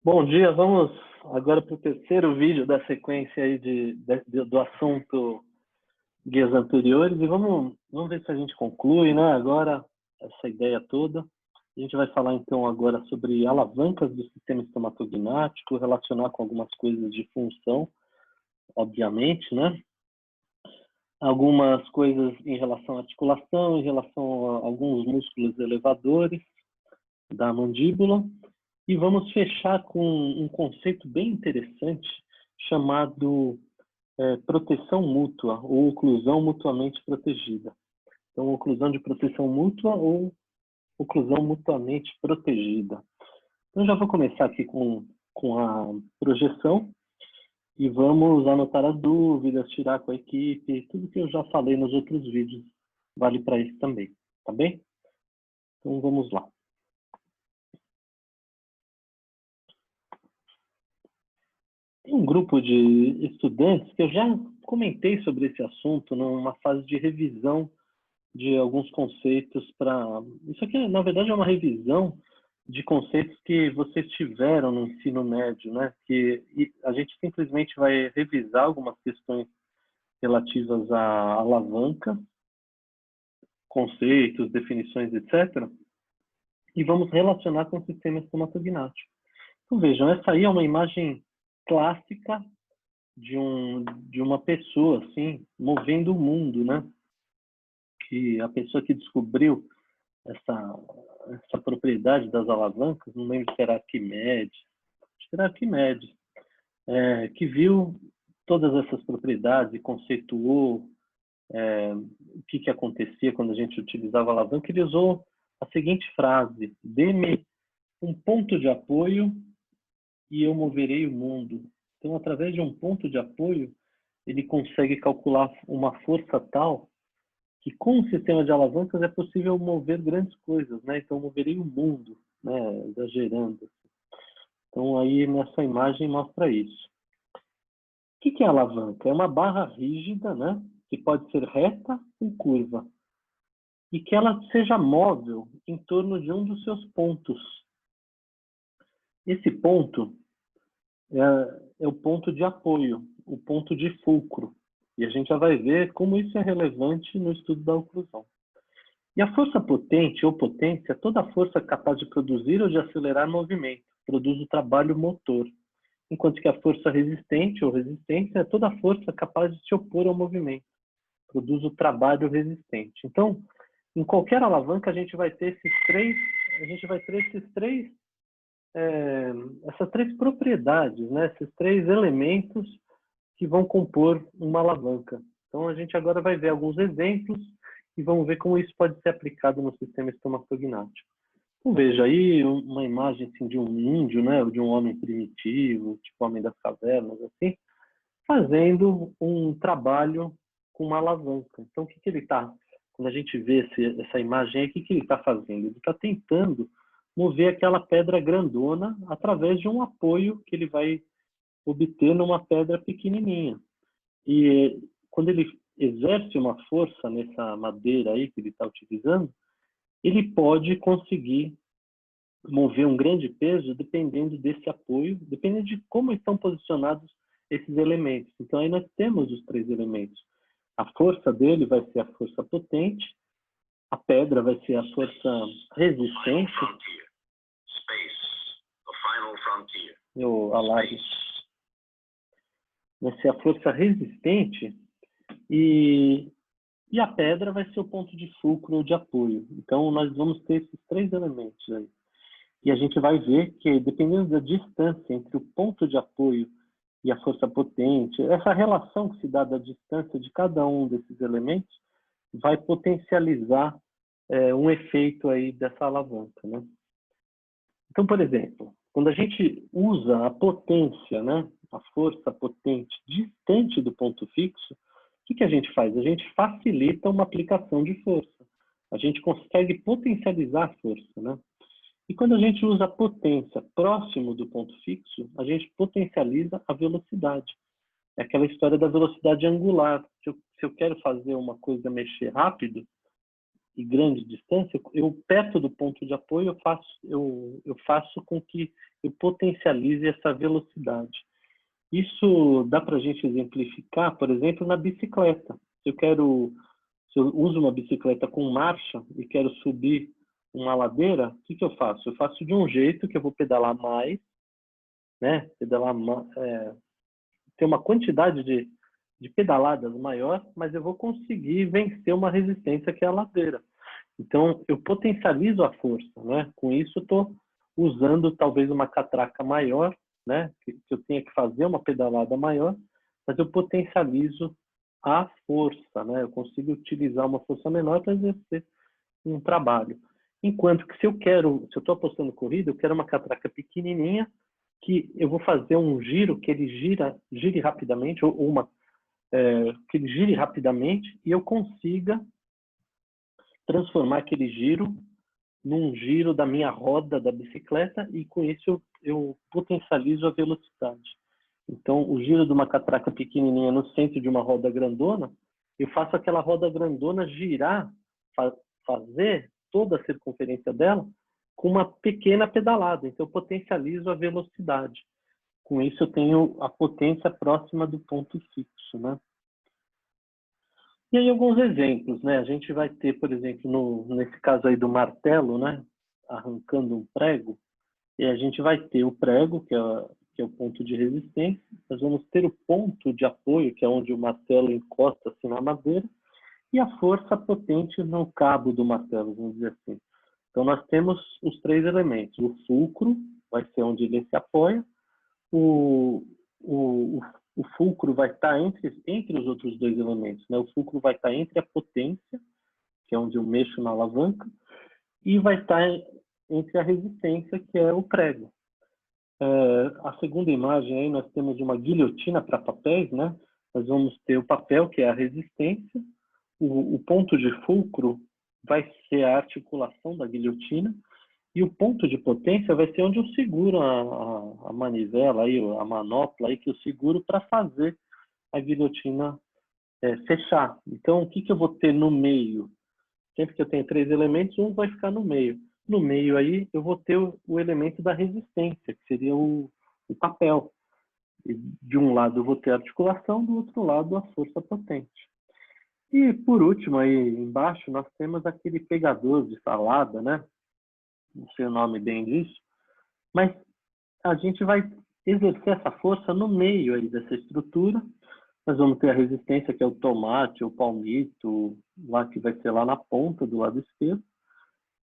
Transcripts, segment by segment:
Bom dia, vamos agora para o terceiro vídeo da sequência aí do assunto guias anteriores e vamos ver se a gente conclui, né, agora essa ideia toda. A gente vai falar então agora sobre alavancas do sistema estomatognático, relacionar com algumas coisas de função, obviamente, né? Algumas coisas em relação à articulação, em relação a alguns músculos elevadores da mandíbula. E vamos fechar com um conceito bem interessante chamado proteção mútua ou oclusão mutuamente protegida. Então, oclusão de proteção mútua ou oclusão mutuamente protegida. Então, já vou começar aqui com a projeção e vamos anotar as dúvidas, tirar com a equipe, tudo que eu já falei nos outros vídeos vale para isso também, tá bem? Então, vamos lá. Tem um grupo de estudantes que eu já comentei sobre esse assunto numa fase de revisão de alguns conceitos para... Isso aqui, na verdade, é uma revisão de conceitos que vocês tiveram no ensino médio, né? E a gente simplesmente vai revisar algumas questões relativas à alavanca, conceitos, definições, etc. E vamos relacionar com o sistema estomatognático. Então, vejam, essa aí é uma imagem clássica de uma pessoa, assim, movendo o mundo, né? Que a pessoa que descobriu essa propriedade das alavancas, não lembro se era Arquimedes, acho que era Arquimedes, que viu todas essas propriedades e conceituou o que acontecia quando a gente utilizava a alavanca. Ele usou a seguinte frase: dê-me um ponto de apoio e eu moverei o mundo. Então, através de um ponto de apoio, ele consegue calcular uma força tal que com o sistema de alavancas é possível mover grandes coisas, né? Então, moverei o mundo, né? Exagerando. Então, aí nessa imagem mostra isso. O que é alavanca? É uma barra rígida, né? Que pode ser reta ou curva. E que ela seja móvel em torno de um dos seus pontos. Esse ponto é o ponto de apoio, o ponto de fulcro. E a gente já vai ver como isso é relevante no estudo da oclusão. E a força potente ou potência é toda a força capaz de produzir ou de acelerar movimento, produz o trabalho motor. Enquanto que a força resistente ou resistência é toda a força capaz de se opor ao movimento, produz o trabalho resistente. Então, em qualquer alavanca a gente vai ter essas três propriedades, né? Esses três elementos que vão compor uma alavanca. Então, a gente agora vai ver alguns exemplos e vamos ver como isso pode ser aplicado no sistema estomatognático. Então, veja aí uma imagem assim, de um índio, né? Ou de um homem primitivo, tipo homem das cavernas, assim, fazendo um trabalho com uma alavanca. Então, o que ele está... Quando a gente vê essa imagem aí, o que ele está fazendo? Ele está tentando mover aquela pedra grandona através de um apoio que ele vai obter numa pedra pequenininha. E quando ele exerce uma força nessa madeira aí que ele está utilizando, ele pode conseguir mover um grande peso dependendo desse apoio, dependendo de como estão posicionados esses elementos. Então, aí nós temos os três elementos. A força dele vai ser a força potente, a pedra vai ser a força resistente. Eu alargo. Vai ser a força resistente e a pedra vai ser o ponto de fulcro ou de apoio. Então, nós vamos ter esses três elementos aí. E a gente vai ver que, dependendo da distância entre o ponto de apoio e a força potente, essa relação que se dá da distância de cada um desses elementos vai potencializar um efeito aí dessa alavanca, né? Então, por exemplo, quando a gente usa a potência, né, a força potente distante do ponto fixo, o que a gente faz? A gente facilita uma aplicação de força. A gente consegue potencializar a força, né? E quando a gente usa a potência próximo do ponto fixo, a gente potencializa a velocidade. É aquela história da velocidade angular. Se eu quero fazer uma coisa mexer rápido, e grande distância, eu perto do ponto de apoio, eu faço com que eu potencialize essa velocidade. Isso dá para a gente exemplificar, por exemplo, na bicicleta. Se eu uso uma bicicleta com marcha e quero subir uma ladeira, o que eu faço? Eu faço de um jeito que eu vou pedalar mais, né? Ter uma quantidade de pedaladas maior, mas eu vou conseguir vencer uma resistência que é a ladeira. Então, eu potencializo a força, né? Com isso, eu estou usando talvez uma catraca maior, né? Que eu tenha que fazer uma pedalada maior, mas eu potencializo a força, né? Eu consigo utilizar uma força menor para exercer um trabalho. Enquanto que se eu estou apostando corrida, eu quero uma catraca pequenininha que eu vou fazer um giro que ele gire rapidamente, que ele gire rapidamente e eu consiga transformar aquele giro num giro da minha roda da bicicleta e com isso eu potencializo a velocidade. Então, o giro de uma catraca pequenininha no centro de uma roda grandona, eu faço aquela roda grandona girar, fazer toda a circunferência dela com uma pequena pedalada. Então, eu potencializo a velocidade. Com isso, eu tenho a potência próxima do ponto fixo, né? E aí, alguns exemplos, né? A gente vai ter, por exemplo, nesse caso aí do martelo, né? Arrancando um prego, e a gente vai ter o prego, que é o ponto de resistência, nós vamos ter o ponto de apoio, que é onde o martelo encosta assim na madeira, e a força potente no cabo do martelo, vamos dizer assim. Então, nós temos os três elementos. O fulcro vai ser onde ele se apoia, o fulcro vai estar entre os outros dois elementos, né? O fulcro vai estar entre a potência, que é onde eu mexo na alavanca, e vai estar entre a resistência, que é o prego. A segunda imagem aí, nós temos uma guilhotina para papéis, né? Nós vamos ter o papel, que é a resistência, o ponto de fulcro vai ser a articulação da guilhotina, e o ponto de potência vai ser onde eu seguro a manivela, aí, a manopla aí, que eu seguro para fazer a guilhotina fechar. Então, o que eu vou ter no meio? Sempre que eu tenho três elementos, um vai ficar no meio. No meio aí, eu vou ter o elemento da resistência, que seria o papel. E de um lado eu vou ter a articulação, do outro lado a força potente. E por último, aí embaixo, nós temos aquele pegador de salada, né? Não sei o nome bem disso, mas a gente vai exercer essa força no meio aí dessa estrutura. Nós vamos ter a resistência, que é o tomate, o palmito, lá que vai ser lá na ponta do lado esquerdo,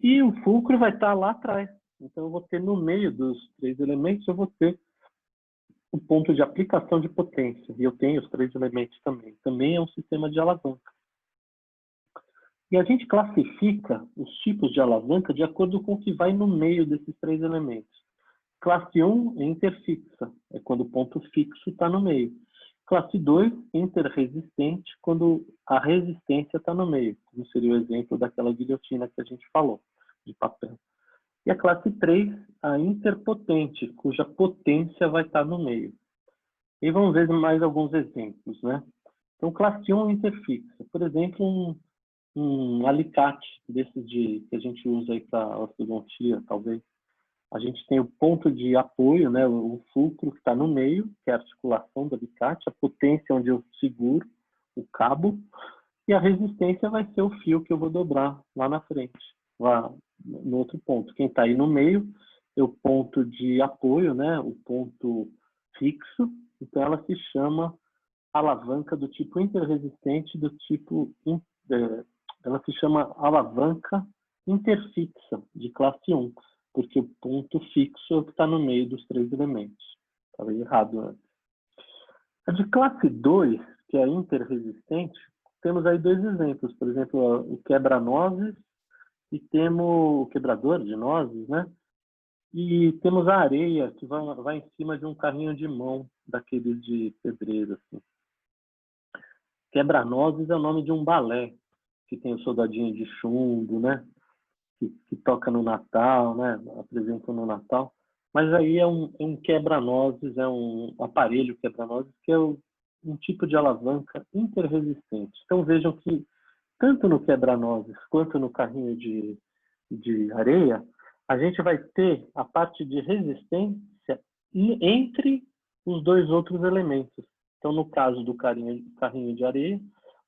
e o fulcro vai estar lá atrás. Então, eu vou ter no meio dos três elementos, eu vou ter o ponto de aplicação de potência, e eu tenho os três elementos também. Também é um sistema de alavanca. E a gente classifica os tipos de alavanca de acordo com o que vai no meio desses três elementos. Classe 1 é interfixa, é quando o ponto fixo está no meio. Classe 2, interresistente, quando a resistência está no meio, como seria o exemplo daquela guilhotina que a gente falou, de papel. E a classe 3, a interpotente, cuja potência vai estar no meio. E vamos ver mais alguns exemplos, né? Então, classe 1 interfixa. Por exemplo, um alicate desses que a gente usa aí para ortodontia, talvez. A gente tem o ponto de apoio, né, o fulcro que está no meio, que é a articulação do alicate, a potência onde eu seguro o cabo, e a resistência vai ser o fio que eu vou dobrar lá na frente, lá no outro ponto. Quem está aí no meio é o ponto de apoio, né, o ponto fixo, então ela se chama alavanca do tipo interresistente, ela se chama alavanca interfixa, de classe 1. Porque o ponto fixo é o que está no meio dos três elementos. Estava errado antes. A de classe 2, que é a interresistente, temos aí dois exemplos. Por exemplo, o quebra-nozes e temos o quebrador de nozes, né? E temos a areia, que vai em cima de um carrinho de mão, daqueles de pedreiro. Assim. Quebra-nozes é o nome de um balé, que tem o soldadinho de chumbo, né? Que toca no Natal, né? Apresenta no Natal. Mas aí é um quebra-nozes, é um aparelho quebra-nozes, que é um tipo de alavanca interresistente. Então vejam que tanto no quebra-nozes quanto no carrinho de areia, a gente vai ter a parte de resistência entre os dois outros elementos. Então, no caso do carrinho de areia,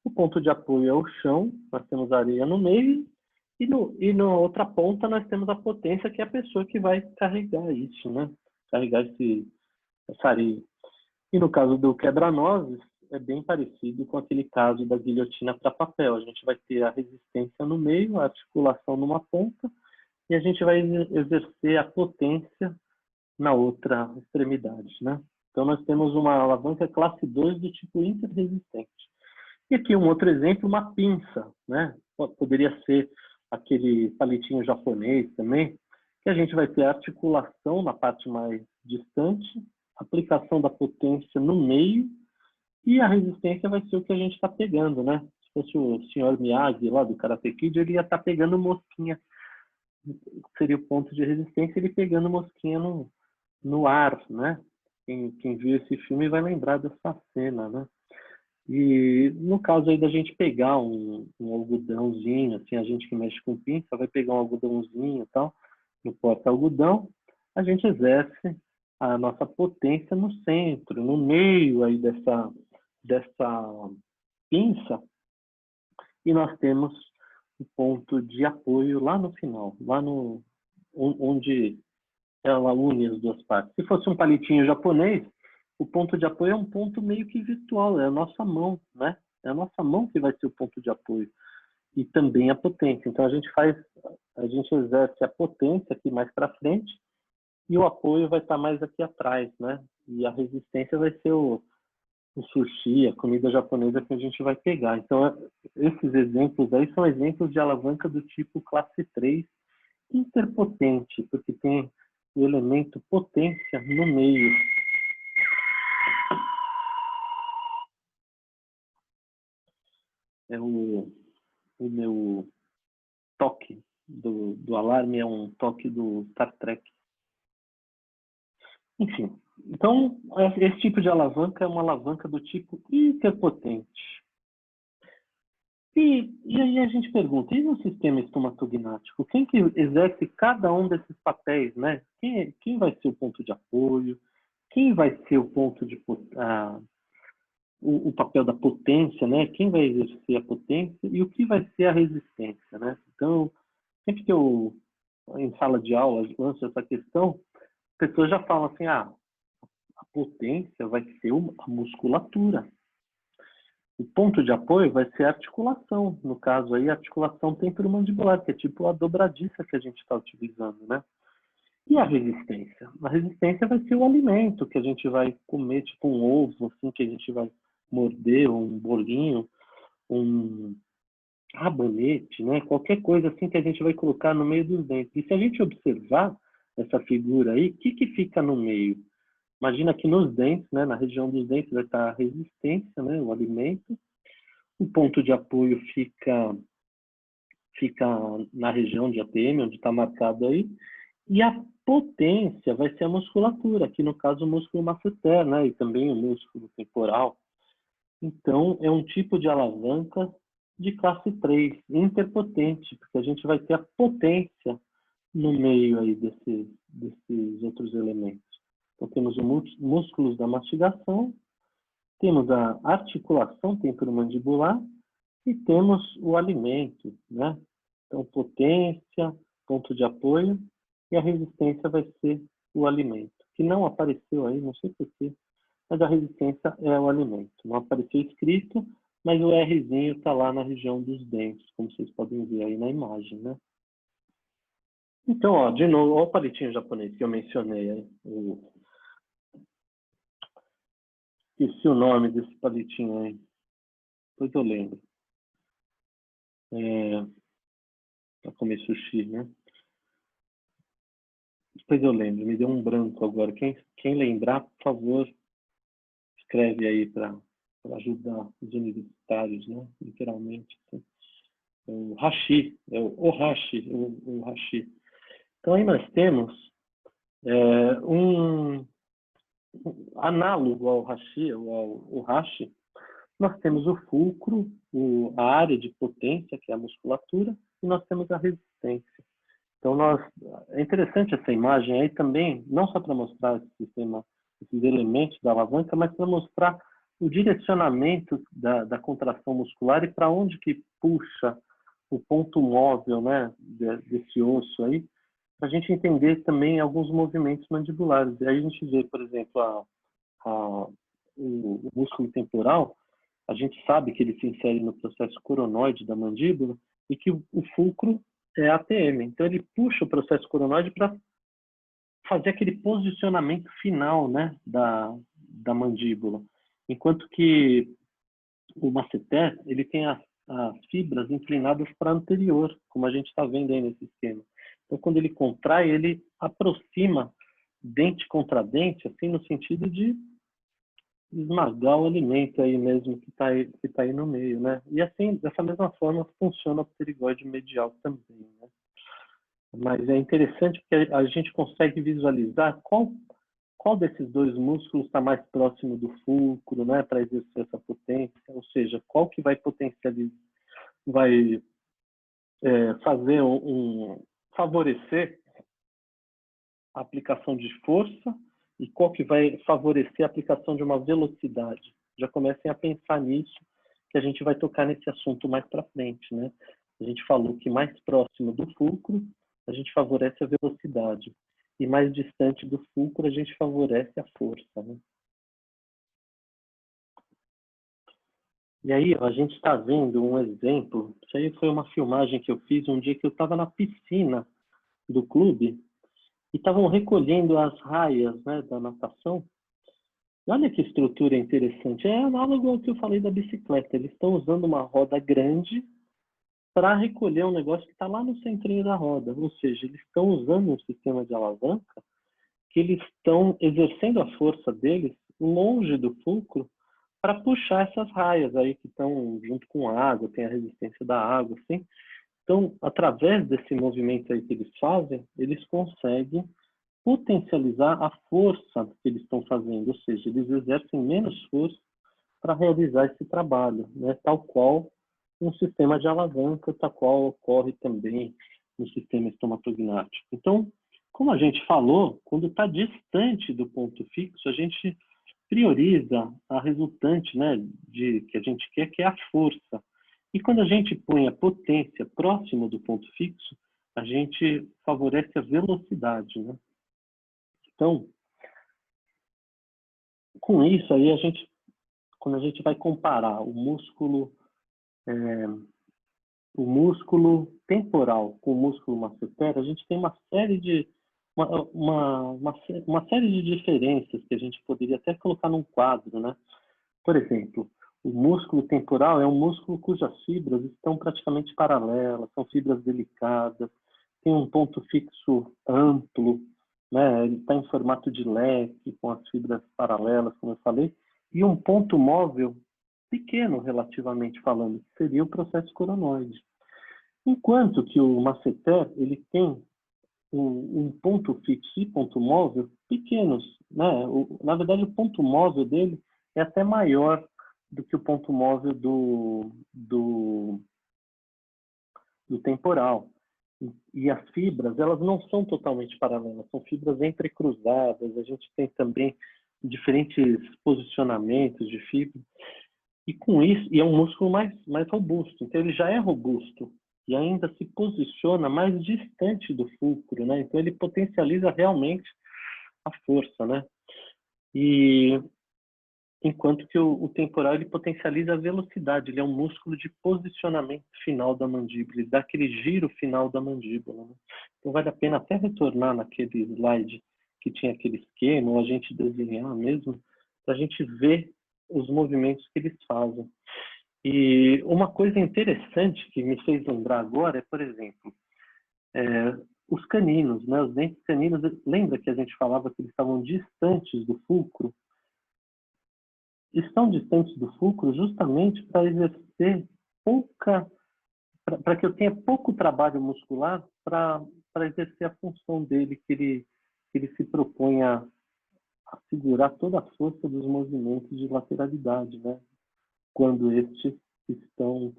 o ponto de apoio é o chão, nós temos a areia no meio, e na outra ponta nós temos a potência, que é a pessoa que vai carregar isso, né? Carregar essa areia. E no caso do quebra-nozes, é bem parecido com aquele caso da guilhotina para papel. A gente vai ter a resistência no meio, a articulação numa ponta, e a gente vai exercer a potência na outra extremidade, né? Então, nós temos uma alavanca classe 2 do tipo interresistente. E aqui um outro exemplo, uma pinça, né? Poderia ser aquele palitinho japonês também, que a gente vai ter a articulação na parte mais distante, aplicação da potência no meio, e a resistência vai ser o que a gente está pegando, né? Se fosse o senhor Miyagi lá do Karate Kid, ele ia estar pegando mosquinha. Seria o ponto de resistência, ele pegando mosquinha no ar, né? Quem viu esse filme vai lembrar dessa cena, né? E no caso aí da gente pegar um algodãozinho, assim, a gente que mexe com pinça vai pegar um algodãozinho e tal, no porta-algodão, a gente exerce a nossa potência no centro, no meio aí dessa pinça, e nós temos o ponto de apoio lá no final, lá no onde ela une as duas partes. Se fosse um palitinho japonês, o ponto de apoio é um ponto meio que virtual, é a nossa mão, né? É a nossa mão que vai ser o ponto de apoio. E também a potência. Então, a gente exerce a potência aqui mais para frente e o apoio vai estar mais aqui atrás, né? E a resistência vai ser o sushi, a comida japonesa que a gente vai pegar. Então, esses exemplos aí são exemplos de alavanca do tipo classe 3 interpotente, porque tem o elemento potência no meio. O meu toque do alarme é um toque do Star Trek. Enfim, então esse tipo de alavanca é uma alavanca do tipo interpotente. E aí a gente pergunta, e no sistema estomatognático, quem que exerce cada um desses papéis, né? Quem vai ser o ponto de apoio? Quem vai ser o ponto de o papel da potência, né? Quem vai exercer a potência e o que vai ser a resistência, né? Então, sempre que eu, em sala de aula, lanço essa questão, as pessoas já falam assim, a potência vai ser a musculatura. O ponto de apoio vai ser a articulação, no caso aí, a articulação temporomandibular, que é tipo a dobradiça que a gente está utilizando, né? E a resistência? A resistência vai ser o alimento que a gente vai comer, tipo um ovo, assim, que a gente vai morder, um bolinho, um rabanete, né? Qualquer coisa assim que a gente vai colocar no meio dos dentes. E se a gente observar essa figura aí, o que fica no meio? Imagina que nos dentes, né, na região dos dentes vai estar a resistência, né, o alimento. O ponto de apoio fica na região de ATM, onde está marcado aí. E a potência vai ser a musculatura, aqui no caso o músculo masseter, né, e também o músculo temporal. Então, é um tipo de alavanca de classe 3, interpotente, porque a gente vai ter a potência no meio aí desses outros elementos. Então, temos os músculos da mastigação, temos a articulação temporomandibular e temos o alimento, né? Então, potência, ponto de apoio, e a resistência vai ser o alimento, que não apareceu aí, não sei porquê, mas a resistência é o alimento. Não apareceu escrito, mas o Rzinho está lá na região dos dentes, como vocês podem ver aí na imagem, né? Então, ó, de novo, olha o palitinho japonês que eu mencionei aí. Esqueci o nome desse palitinho aí. Depois eu lembro. Para comer sushi, né? Depois eu lembro. Me deu um branco agora. Quem lembrar, por favor, escreve aí para ajudar os universitários, né? Literalmente. O hashi, o hashi. Então aí nós temos um análogo ao hashi, nós temos o fulcro a área de potência, que é a musculatura, e nós temos a resistência. Então, é interessante essa imagem aí também, não só para mostrar esse sistema, esses elementos da alavanca, mas para mostrar o direcionamento da contração muscular e para onde que puxa o ponto móvel, né, desse osso aí, para a gente entender também alguns movimentos mandibulares. E aí a gente vê, por exemplo, o músculo temporal, a gente sabe que ele se insere no processo coronoide da mandíbula e que o fulcro é ATM. Então, ele puxa o processo coronoide para fazer aquele posicionamento final, né, da mandíbula. Enquanto que o masseter, ele tem as fibras inclinadas para anterior, como a gente está vendo aí nesse esquema. Então, quando ele contrai, ele aproxima dente contra dente, assim, no sentido de esmagar o alimento aí mesmo que tá aí no meio, né? E assim, dessa mesma forma, funciona o pterigoide medial também, né? Mas é interessante porque a gente consegue visualizar qual desses dois músculos está mais próximo do fulcro, né, para exercer essa potência, ou seja, qual que vai potencializar, vai fazer favorecer a aplicação de força e qual que vai favorecer a aplicação de uma velocidade. Já comecem a pensar nisso, que a gente vai tocar nesse assunto mais para frente, né? A gente falou que mais próximo do fulcro, a gente favorece a velocidade. E mais distante do fulcro, a gente favorece a força, né? E aí, a gente está vendo um exemplo. Isso aí foi uma filmagem que eu fiz um dia que eu estava na piscina do clube e estavam recolhendo as raias, né, da natação. E olha que estrutura interessante. É análogo ao que eu falei da bicicleta. Eles estão usando uma roda grande para recolher um negócio que está lá no centrinho da roda. Ou seja, eles estão usando um sistema de alavanca que eles estão exercendo a força deles longe do fulcro para puxar essas raias aí que estão junto com a água, tem a resistência da água, assim. Então, através desse movimento aí que eles fazem, eles conseguem potencializar a força que eles estão fazendo, ou seja, eles exercem menos força para realizar esse trabalho, né? Tal qual um sistema de alavanca, tal qual ocorre também no sistema estomatognático. Então, como a gente falou, quando está distante do ponto fixo, a gente prioriza a resultante, né, que a gente quer, que é a força. E quando a gente põe a potência próximo do ponto fixo, a gente favorece a velocidade, né? Então, com isso aí, quando a gente vai comparar o músculo temporal com o músculo masseter, a gente tem uma série de uma série de diferenças que a gente poderia até colocar num quadro, né? Por exemplo, o músculo temporal é um músculo cujas fibras estão praticamente paralelas, são fibras delicadas, tem um ponto fixo amplo, né? Ele está em formato de leque, com as fibras paralelas, como eu falei, e um ponto móvel pequeno, relativamente falando, que seria o processo coronoide. Enquanto que o masseter, ele tem um ponto fixo e ponto móvel pequenos, né? Na verdade, o ponto móvel dele é até maior do que o ponto móvel do temporal. E as fibras, elas não são totalmente paralelas, são fibras entrecruzadas, a gente tem também diferentes posicionamentos de fibra. E com isso, e é um músculo mais robusto, então ele já é robusto e ainda se posiciona mais distante do fulcro, né? Então ele potencializa realmente a força, né? E enquanto que o temporal ele potencializa a velocidade, ele é um músculo de posicionamento final da mandíbula, ele dá aquele giro final da mandíbula, né? Então vale a pena até retornar naquele slide que tinha aquele esquema, ou a gente desenhar mesmo, para a gente ver os movimentos que eles fazem. E uma coisa interessante que me fez lembrar agora é, por exemplo, os caninos, né? Os dentes caninos, lembra que a gente falava que eles estavam distantes do fulcro? Estão distantes do fulcro justamente para exercer para que eu tenha pouco trabalho muscular para exercer a função dele, que ele se propõe a segurar toda a força dos movimentos de lateralidade, né? Quando estes que estão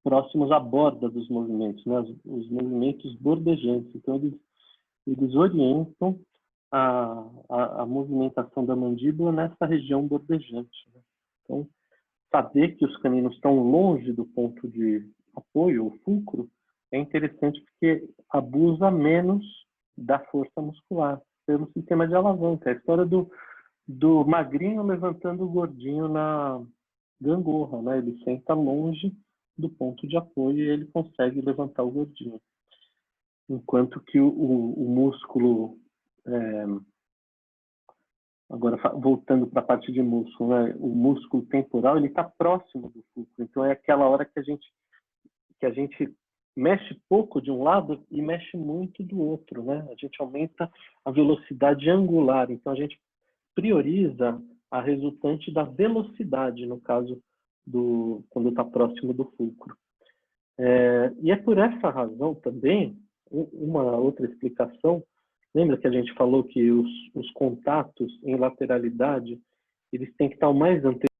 próximos à borda dos movimentos, né? Os movimentos bordejantes. Então, eles orientam a movimentação da mandíbula nessa região bordejante, né? Então, saber que os caninos estão longe do ponto de apoio, o fulcro, é interessante porque abusa menos da força muscular pelo sistema de alavanca. A história do magrinho levantando o gordinho na gangorra, né? Ele senta longe do ponto de apoio e ele consegue levantar o gordinho. Enquanto que o músculo, agora voltando para a parte de músculo, né? O músculo temporal, ele está próximo do fulcro. Então é aquela hora que a gente mexe pouco de um lado e mexe muito do outro, né? A gente aumenta a velocidade angular. Então a gente prioriza a resultante da velocidade, no caso quando está próximo do fulcro. E é por essa razão também, uma outra explicação, lembra que a gente falou que os contatos em lateralidade, eles têm que estar o mais anterior